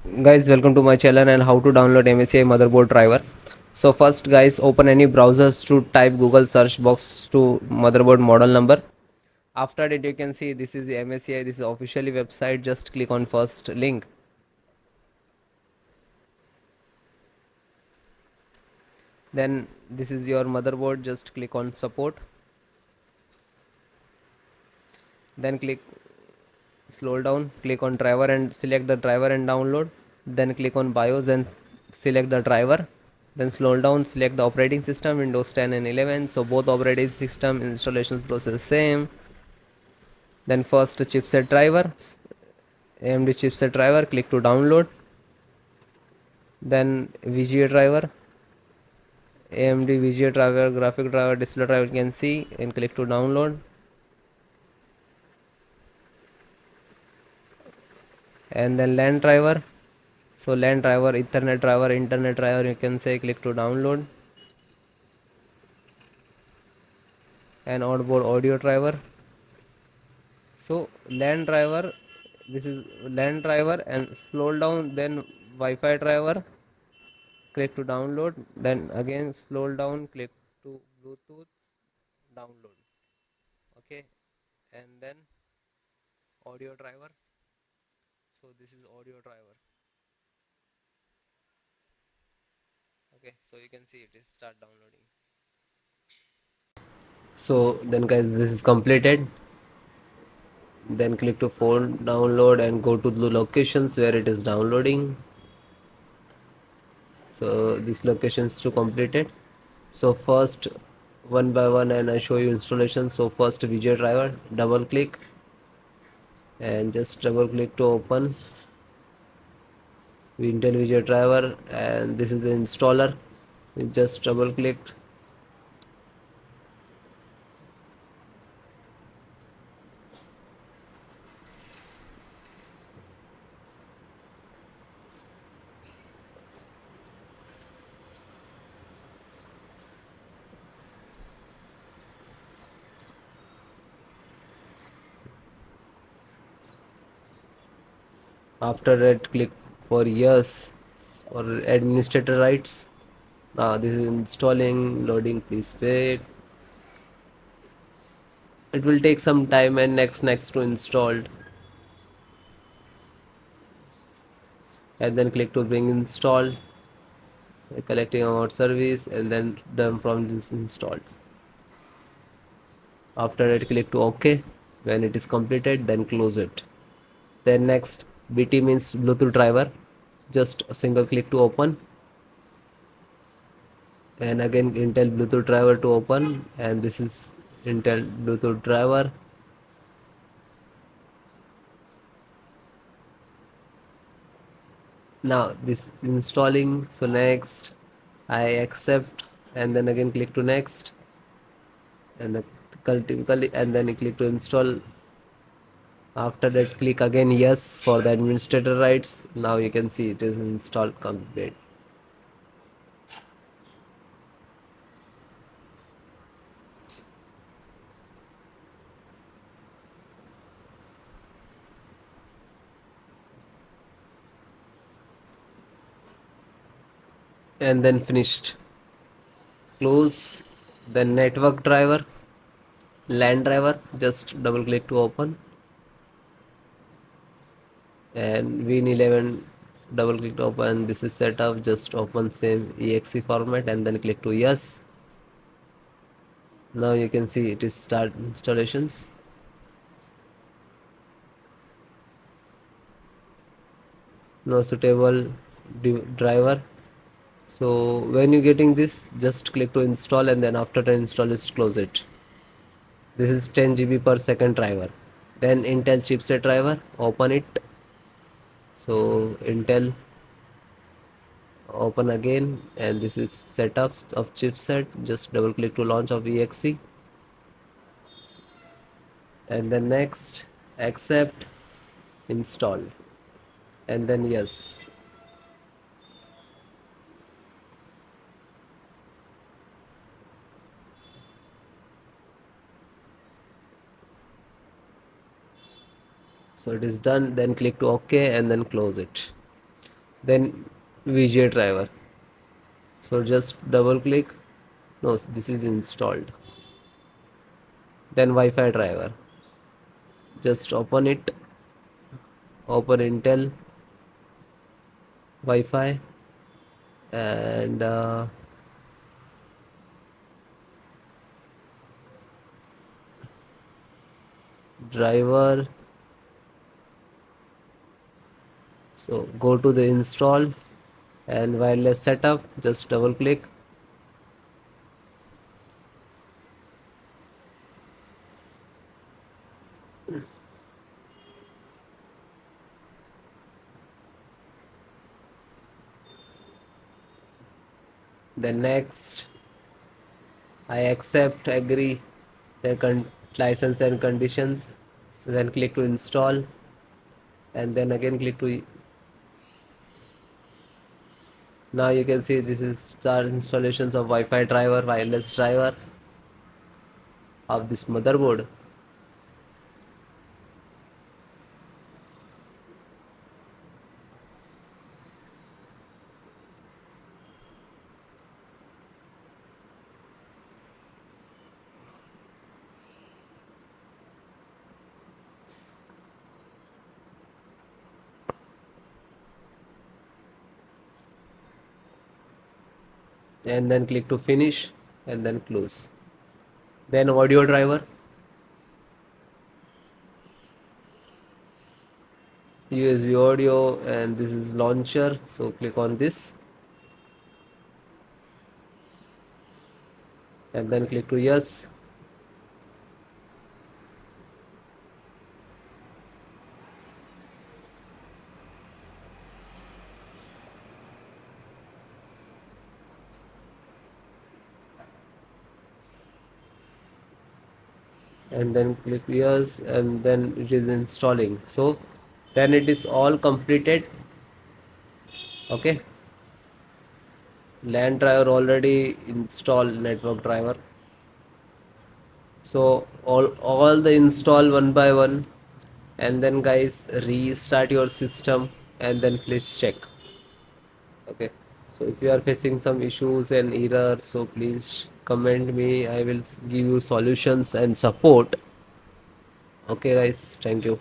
Guys, welcome to my channel and how to download MSI motherboard driver. So first guys, open any browsers to type Google search box to motherboard model number. After that you can see this is the MSI, this is officially website. Just click on first link. Then this is your motherboard, just click on support. Then click scroll down, click on driver and select the driver and download. Then click on BIOS and select the driver. Then scroll down, select the operating system Windows 10 and 11. So both operating system installations process same. Then first chipset driver, AMD chipset driver, click to download. Then VGA driver, AMD VGA driver, graphic driver, display driver, you can see, and click to download. And then LAN driver, so LAN driver, Ethernet driver, internet driver, you can say, click to download. And onboard audio driver, so LAN driver, this is LAN driver, and scroll down, then Wi-Fi driver, click to download. Then again scroll down, click to Bluetooth, download. Okay, and then audio driver, so this is audio driver. Okay, so you can see it is start downloading. So then guys, this is completed. Then click to phone download and go to the locations where it is downloading. So this location is to completed. So first one by one and I show you installation. So first VGA driver, double click and just double click to open Intel VGA driver, and this is the installer. You just double click. After that, click for yes or administrator rights. Now this is installing, loading, please wait. It will take some time, and next to installed, and then click to bring installed, collecting about service, and then done from this installed. After that, click to OK. When it is completed, then close it. Then next, BT means Bluetooth driver. Just a single click to open, and again Intel Bluetooth driver to open, and this is Intel Bluetooth driver. Now this installing, so next I accept, and then again click to next, and typically, and then click to install. After that, click again yes for the administrator rights. Now you can see it is installed complete. And then finished. Close. Then network driver, LAN driver, just double click to open, and Win11, double click to open. This is set up, just open same exe format and then click to yes. Now you can see it is start installations. No suitable driver. So when you getting this, just click to install, and then after the install, just close it. This is 10 GB per second driver. Then Intel chipset driver, open it. So Intel, open again, and this is setups of chipset. Just double click to launch of exe, and then next, accept, install, and then yes. So it is done. Then click to OK and then close it. then VGA driver. So just double click. No, this is installed. Then Wi-Fi driver. Just open it. Open Intel Wi-Fi and driver. So go to the install and wireless setup. Just double click. Then next, I accept, agree the license and conditions. Then click to install and then again click to. Now you can see this is start installations of Wi-Fi driver, wireless driver of this motherboard. And then click to finish and then close. Then audio driver, USB audio, and this is launcher. So click on this and then click to yes. And then click yes and then it is installing. So then it is all completed. Okay, LAN driver already installed, network driver. So all the install one by one, and then guys restart your system and then please check. Okay, so if you are facing some issues and errors, so please comment me, I will give you solutions and support. Okay guys, thank you.